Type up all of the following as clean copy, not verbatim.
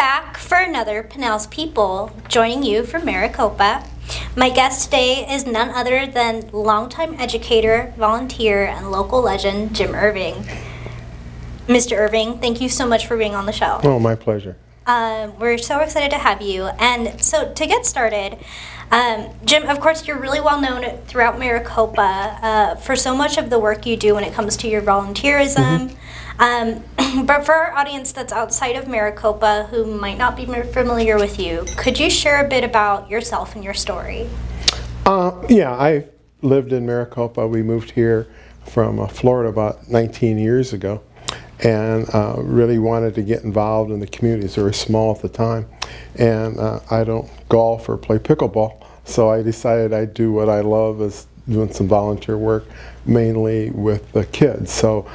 back for another Pinal's People, joining you from Maricopa. My guest today is none other than longtime educator, volunteer, and local legend, Jim Irving. Mr. Irving, thank you so much for being on the show. Oh, my pleasure. We're so excited to have you. And so to get started, Jim, of course, you're really well known throughout Maricopa for so much of the work you do when it comes to your volunteerism. But for our audience that's outside of Maricopa who might not be familiar with you, could you share a bit about yourself and your story? Yeah, I lived in Maricopa. We moved here from Florida about 19 years ago, and really wanted to get involved in the communities. They were small at the time, and I don't golf or play pickleball, so I decided I'd do what I love, is doing some volunteer work, mainly with the kids. So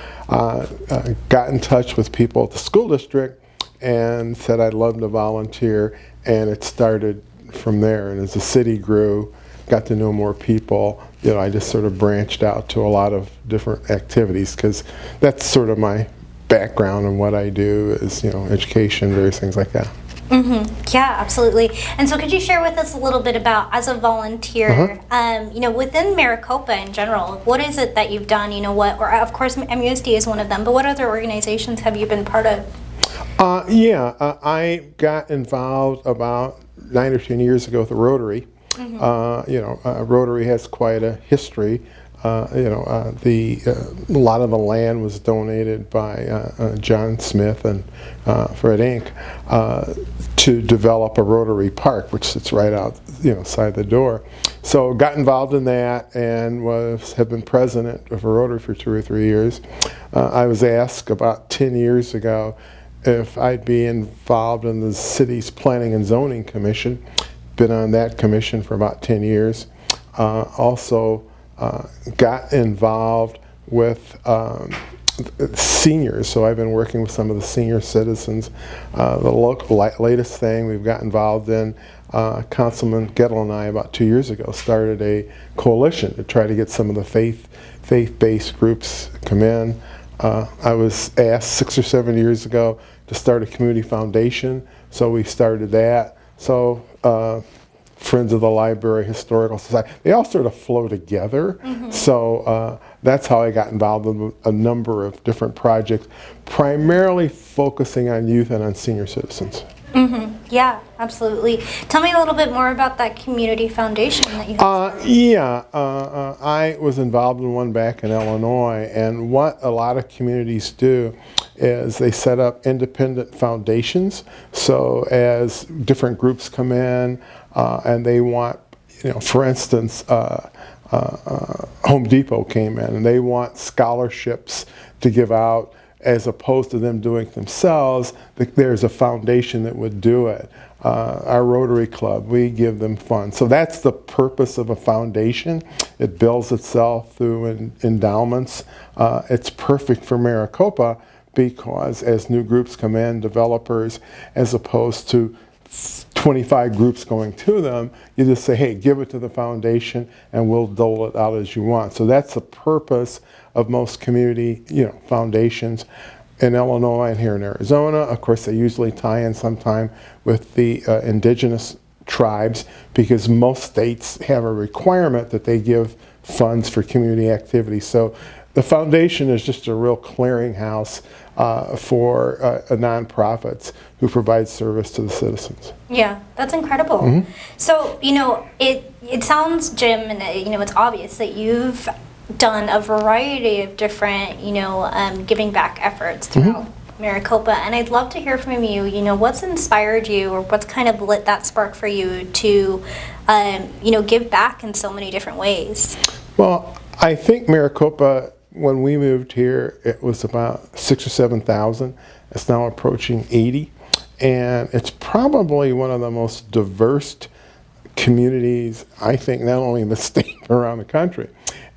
got in touch with people at the school district and said I'd love to volunteer, and it started from there. And as the city grew, got to know more people, you know, I just sort of branched out to a lot of different activities, because that's sort of my background, and what I do is, you know, education, various things like that. Yeah, absolutely. And so could you share with us a little bit about, as a volunteer, you know, within Maricopa in general, what is it that you've done, you know, or of course MUSD is one of them, but what other organizations have you been part of? I got involved about 9 or 10 years ago with the Rotary. Rotary has quite a history. A lot of the land was donated by John Smith and Fred Inc. To develop a Rotary Park, which sits right outside the door. So got involved in that, and have been president of a Rotary for 2 or 3 years. I was asked about 10 years ago if I'd be involved in the city's Planning and Zoning Commission. Been on that commission for about 10 years. Also got involved with seniors, so I've been working with some of the senior citizens. The latest thing we've got involved in, Councilman Gettle and I about 2 years ago started a coalition to try to get some of the faith-based groups come in. I was asked 6 or 7 years ago to start a community foundation, so we started that. So Friends of the Library, Historical Society, they all sort of flow together. So that's how I got involved in a number of different projects, primarily focusing on youth and on senior citizens. Yeah, absolutely. Tell me a little bit more about that community foundation that you have. I was involved in one back in Illinois, and what a lot of communities do is they set up independent foundations. So as different groups come in and they want, for instance, Home Depot came in and they want scholarships to give out, as opposed to them doing it themselves, there's a foundation that would do it. Our Rotary Club, we give them funds. So that's the purpose of a foundation. It builds itself through endowments. It's perfect for Maricopa because as new groups come in, developers, as opposed to 25 groups going to them, you just say, hey, give it to the foundation and we'll dole it out as you want. So that's the purpose of most community foundations in Illinois and here in Arizona. Of course, they usually tie in sometime with the indigenous tribes, because most states have a requirement that they give funds for community activities. So the foundation is just a real clearinghouse for nonprofits who provide service to the citizens. Yeah, that's incredible. So, it sounds, Jim, and it's obvious that you've done a variety of different, giving back efforts throughout Maricopa, and I'd love to hear from you, what's inspired you, or what's kind of lit that spark for you to, give back in so many different ways? Well, I think Maricopa, when we moved here, it was about 6,000 or 7,000. It's now approaching 80, and it's probably one of the most diverse communities, I think, not only in the state but around the country.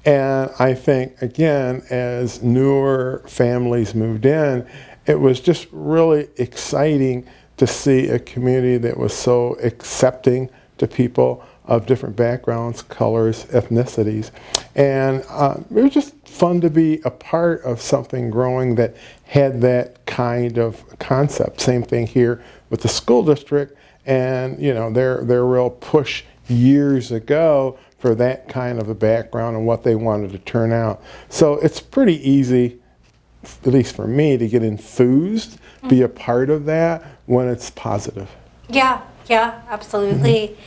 And I think, again, as newer families moved in, it was just really exciting to see a community that was so accepting to people of different backgrounds, colors, ethnicities. And it was just fun to be a part of something growing that had that kind of concept. Same thing here with the school district, and their real push years ago for that kind of a background and what they wanted to turn out. So it's pretty easy, at least for me, to get enthused, be a part of that when it's positive. Yeah, absolutely.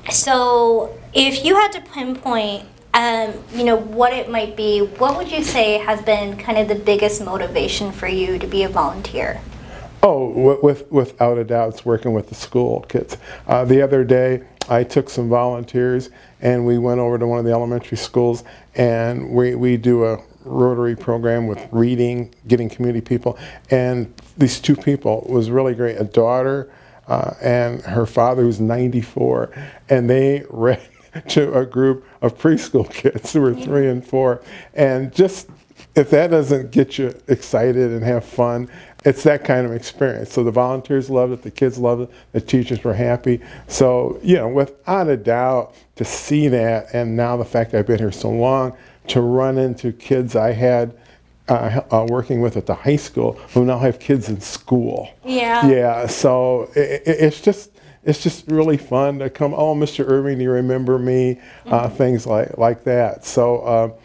So if you had to pinpoint, what it might be, what would you say has been kind of the biggest motivation for you to be a volunteer? Oh, without a doubt, it's working with the school kids. The other day, I took some volunteers and we went over to one of the elementary schools, and we do a Rotary program with reading, getting community people, and these two people was really great. A daughter and her father, who's 94, and they read to a group of preschool kids who were 3 and 4, and just, if that doesn't get you excited and have fun, it's that kind of experience. So the volunteers loved it, the kids loved it, the teachers were happy. So, without a doubt, to see that, and now the fact I've been here so long, to run into kids I had working with at the high school who now have kids in school. Yeah, so it's just really fun to come, oh, Mr. Irving, do you remember me? Things like that. So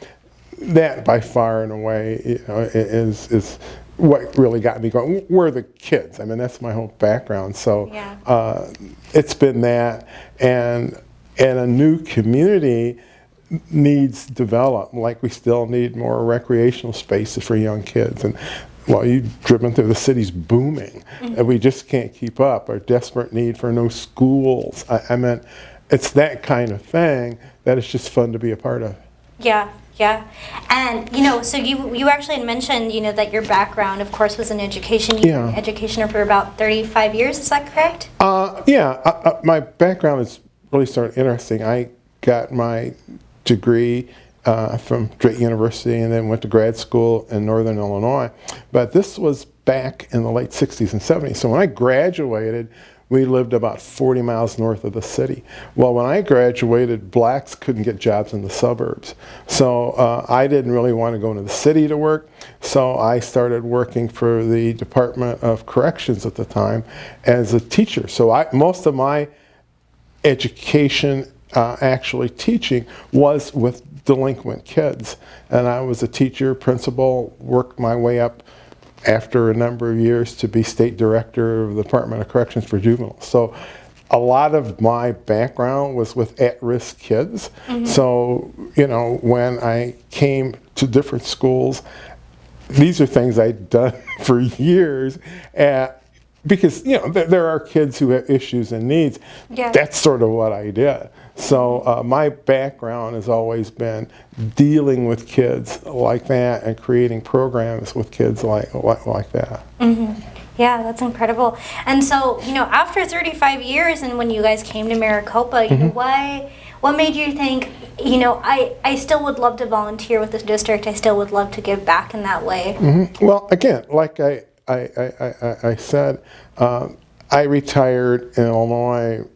that by far and away is what really got me going. We're the kids. I mean, that's my whole background. So it's been that, and a new community needs development. Like, we still need more recreational spaces for young kids. And you've driven through, the city's booming, and we just can't keep up. Our desperate need for no schools. I mean, it's that kind of thing that it's just fun to be a part of. Yeah. And, so you actually had mentioned, that your background, of course, was in education. You were an educationer for about 35 years, is that correct? My background is really sort of interesting. I got my degree from Drake University and then went to grad school in Northern Illinois. But this was back in the late 60s and 70s. So when I graduated, we lived about 40 miles north of the city. Well, when I graduated, blacks couldn't get jobs in the suburbs. So I didn't really want to go into the city to work. So I started working for the Department of Corrections at the time as a teacher. So most of my education, actually teaching, was with delinquent kids. And I was a teacher, principal, worked my way up after a number of years to be state director of the Department of Corrections for juveniles. So a lot of my background was with at-risk kids. So, when I came to different schools, these are things I'd done for years, because, there are kids who have issues and needs. That's sort of what I did. So my background has always been dealing with kids like that and creating programs with kids like that. Yeah, that's incredible. And so, after 35 years, and when you guys came to Maricopa, what made you think, I still would love to volunteer with this district, I still would love to give back in that way? Well, again, like I said, I retired in Illinois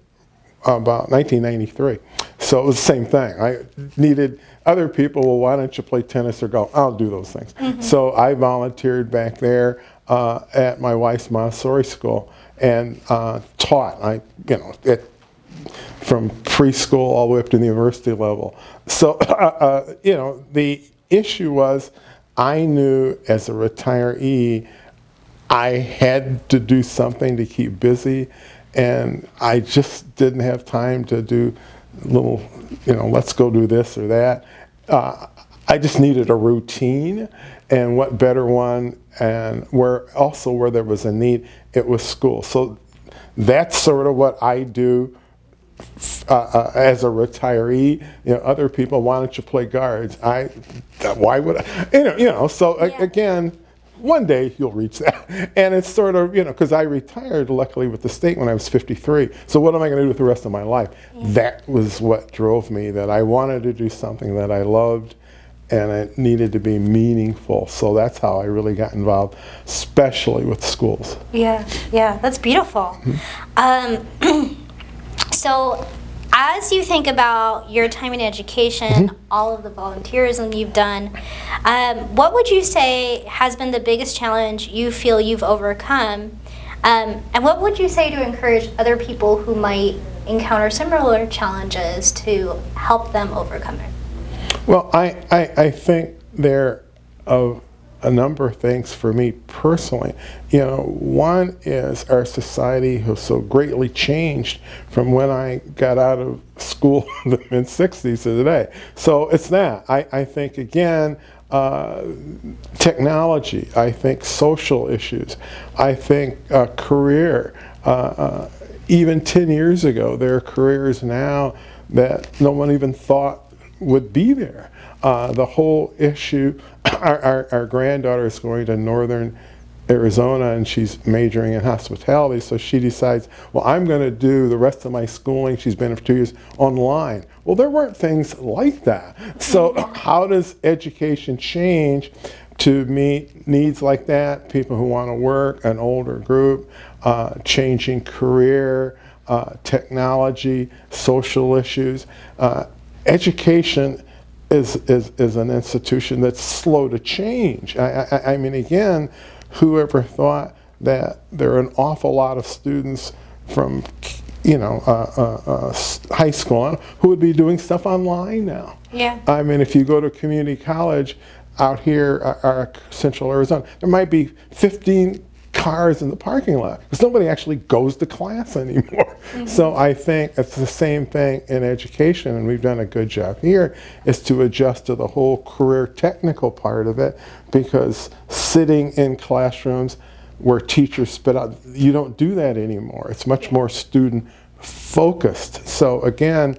about 1993. So it was the same thing. I needed other people, well, why don't you play tennis or golf? I'll do those things. So I volunteered back there at my wife's Montessori school and taught. From preschool all the way up to the university level. So, the issue was, I knew as a retiree, I had to do something to keep busy, and I just didn't have time to do little, let's go do this or that. I just needed a routine, and what better one, and where there was a need, it was school. So that's sort of what I do as a retiree. Other people, why don't you play guards? Why would I? So again, one day you'll reach that. And it's sort of, because I retired luckily with the state when I was 53. So what am I going to do with the rest of my life? That was what drove me, that I wanted to do something that I loved, and it needed to be meaningful. So that's how I really got involved, especially with schools. Yeah, that's beautiful. So as you think about your time in education, all of the volunteerism you've done, what would you say has been the biggest challenge you feel you've overcome And what would you say to encourage other people who might encounter similar challenges to help them overcome it? Well, I think there are a number of things for me personally. One is our society has so greatly changed from when I got out of school in the mid-60s to today. So it's that. I think, again, technology, I think social issues, I think career. Even 10 years ago, there are careers now that no one even thought would be there. The whole issue, our granddaughter is going to northern Arizona and she's majoring in hospitality, so she decides, well, I'm going to do the rest of my schooling, she's been for 2 years, online. Well, there weren't things like that. So how does education change to meet needs like that? People who want to work, an older group, changing career, technology, social issues. Education is an institution that's slow to change. I mean, again, whoever thought that there are an awful lot of students from high school on who would be doing stuff online now? Yeah. I mean, if you go to community college out here, Central Arizona, there might be 15 cars in the parking lot because nobody actually goes to class anymore. So I think it's the same thing in education, and we've done a good job here, is to adjust to the whole career technical part of it, because sitting in classrooms where teachers spit out, you don't do that anymore. It's much more student focused. So again,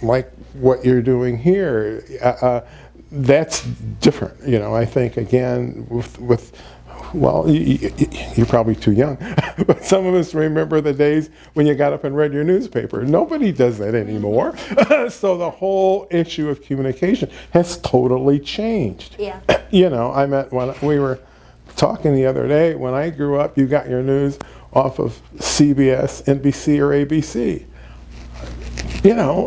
like what you're doing here, that's different. I think, again, with well, you're probably too young, but some of us remember the days when you got up and read your newspaper. Nobody does that anymore. So the whole issue of communication has totally changed. Yeah. I meant when we were talking the other day, when I grew up, you got your news off of CBS, NBC, or ABC.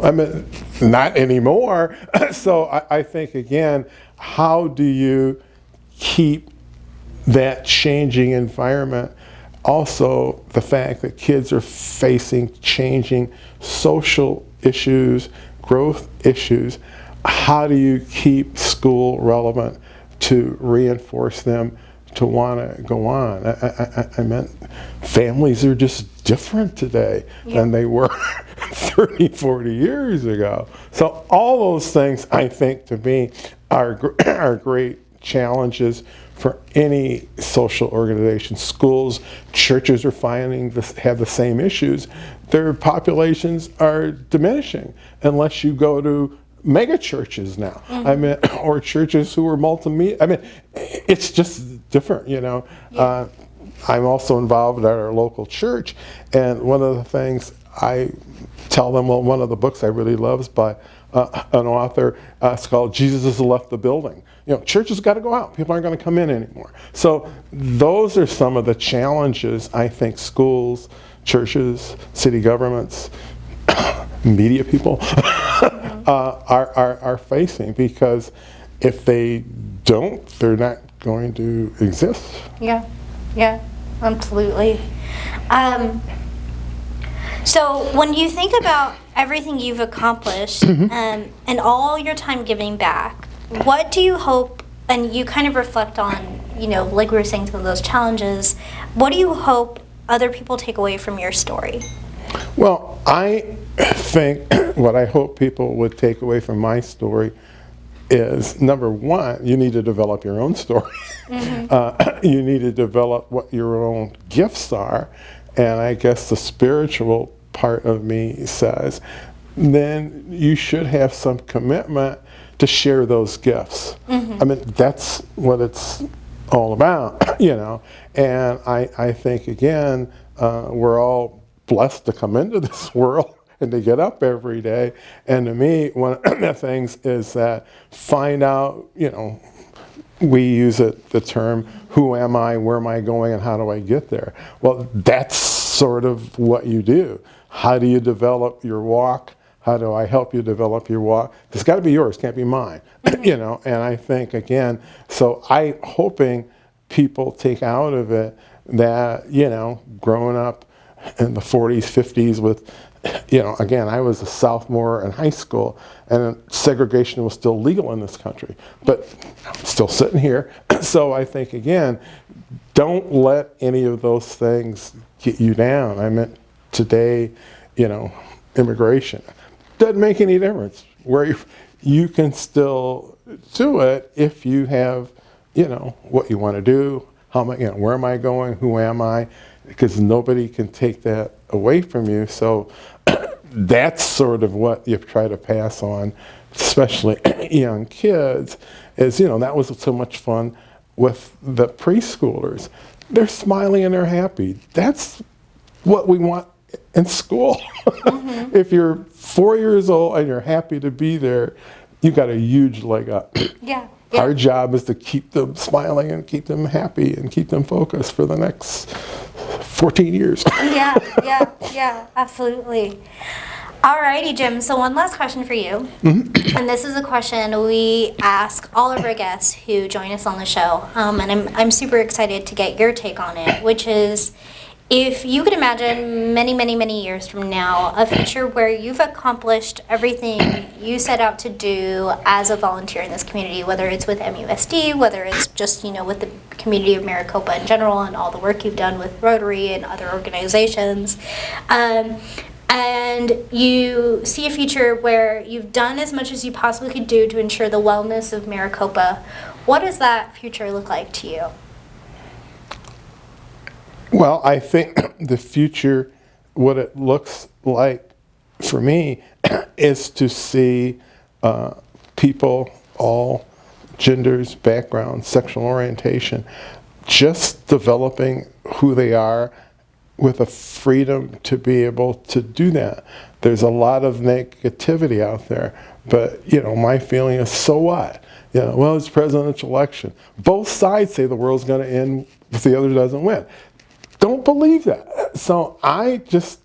I mean, not anymore. So I think, again, how do you keep that changing environment? Also, the fact that kids are facing changing social issues, growth issues. How do you keep school relevant to reinforce them to want to go on? I meant families are just different today than they were 30, 40 years ago. So all those things, I think, to me, are great challenges for any social organization. Schools, churches are finding have the same issues. Their populations are diminishing unless you go to mega churches now. I mean, or churches who are multimedia. I mean, it's just different, I'm also involved at our local church, and one of the things I tell them, well, one of the books I really love is by an author, it's called Jesus Has Left the Building. Church has got to go out. People aren't going to come in anymore. So those are some of the challenges I think schools, churches, city governments, media people are facing, because if they don't, they're not going to exist. Yeah, absolutely. So when you think about everything you've accomplished and all your time giving back, what do you hope, and you kind of reflect on, like we were saying, some of those challenges, what do you hope other people take away from your story? Well, I think what I hope people would take away from my story is, number one, you need to develop your own story. You need to develop what your own gifts are, and I guess the spiritual part of me says, then you should have some commitment to share those gifts. I mean, that's what it's all about, And I think, again, we're all blessed to come into this world and to get up every day. And to me, one of the things is that find out, we use the term, who am I, where am I going, and how do I get there? Well, that's sort of what you do. How do you develop your walk? How do I help you develop your walk? It's got to be yours, can't be mine. And I think, again, so I'm hoping people take out of it that, growing up in the 40s, 50s with, again, I was a sophomore in high school, and segregation was still legal in this country, but I'm still sitting here. So I think, again, don't let any of those things get you down. I meant today, immigration. Doesn't make any difference. Where you can still do it if you have, what you want to do, how am I, where am I going, who am I, because nobody can take that away from you. So that's sort of what you try to pass on, especially young kids, is, that was so much fun with the preschoolers. They're smiling and they're happy. That's what we want in school. Mm-hmm. If you're 4 years old and you're happy to be there, you got a huge leg up. Yeah. Our job is to keep them smiling and keep them happy and keep them focused for the next 14 years. Yeah, absolutely. Alrighty, Jim. So one last question for you. Mm-hmm. And this is a question we ask all of our guests who join us on the show. And I'm super excited to get your take on it, which is, if you could imagine many, many, many years from now, a future where you've accomplished everything you set out to do as a volunteer in this community, whether it's with MUSD, whether it's just, with the community of Maricopa in general and all the work you've done with Rotary and other organizations, and you see a future where you've done as much as you possibly could do to ensure the wellness of Maricopa, what does that future look like to you? Well, I think the future, what it looks like for me, is to see people, all genders, backgrounds, sexual orientation, just developing who they are with a freedom to be able to do that. There's a lot of negativity out there, but, my feeling is, so what? Well, it's a presidential election. Both sides say the world's going to end if the other doesn't win. Don't believe that. So I just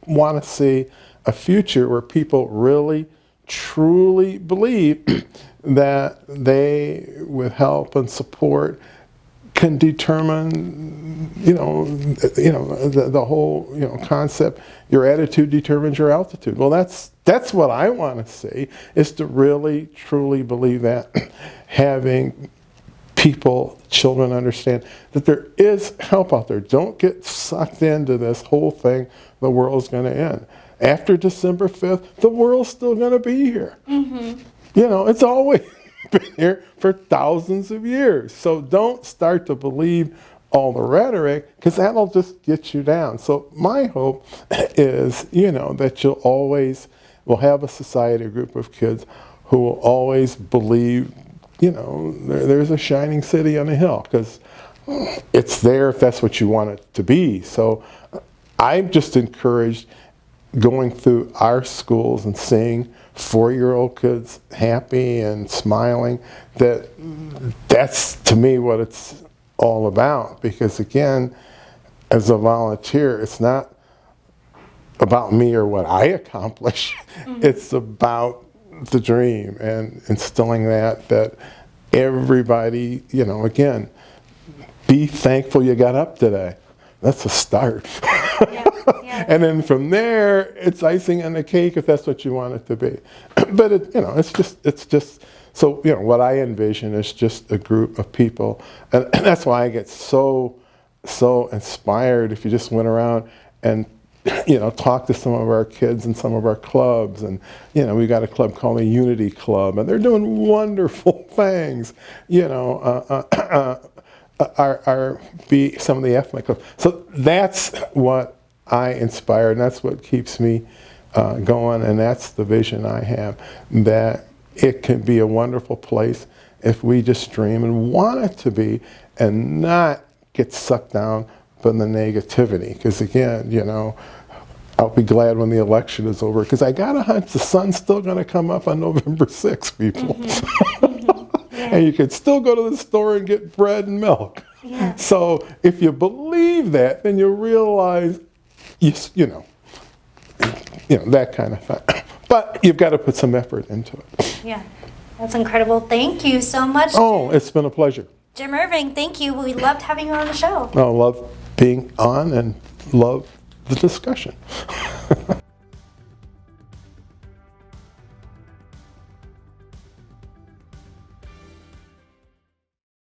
want to see a future where people really, truly believe that they, with help and support, can determine, the whole, concept. Your attitude determines your altitude. Well, that's what I want to see, is to really, truly believe that, having people, children, understand that there is help out there. Don't get sucked into this whole thing, the world's going to end. After December 5th, the world's still going to be here. Mm-hmm. It's always been here for thousands of years. So don't start to believe all the rhetoric, because that'll just get you down. So my hope is, that we'll have a society, a group of kids who will always believe, there's a shining city on a hill, because it's there if that's what you want it to be. So I'm just encouraged, going through our schools and seeing 4-year-old kids happy and smiling, that's to me what it's all about. Because again, as a volunteer, it's not about me or what I accomplish. Mm-hmm. It's about the dream and instilling that everybody, again, be thankful you got up today. That's a start. Yeah. And then from there, it's icing on the cake if that's what you want it to be. But it's just so, what I envision is just a group of people, and that's why I get so inspired if you just went around and talk to some of our kids in some of our clubs. And, we got a club called the Unity Club, and they're doing wonderful things, some of the ethnic clubs. So that's what I inspire, and that's what keeps me going, and that's the vision I have, that it can be a wonderful place if we just dream and want it to be, and not get sucked down by the negativity. Because again, I'll be glad when the election is over, because I got a hunch the sun's still going to come up on November 6th, people. Mm-hmm. Mm-hmm. Yeah. And you can still go to the store and get bread and milk. Yeah. So if you believe that, then you realize, that kind of thing. But you've got to put some effort into it. Yeah, that's incredible. Thank you so much. Oh, it's been a pleasure. Jim Irving, thank you. We loved having you on the show. Oh, being on and love the discussion.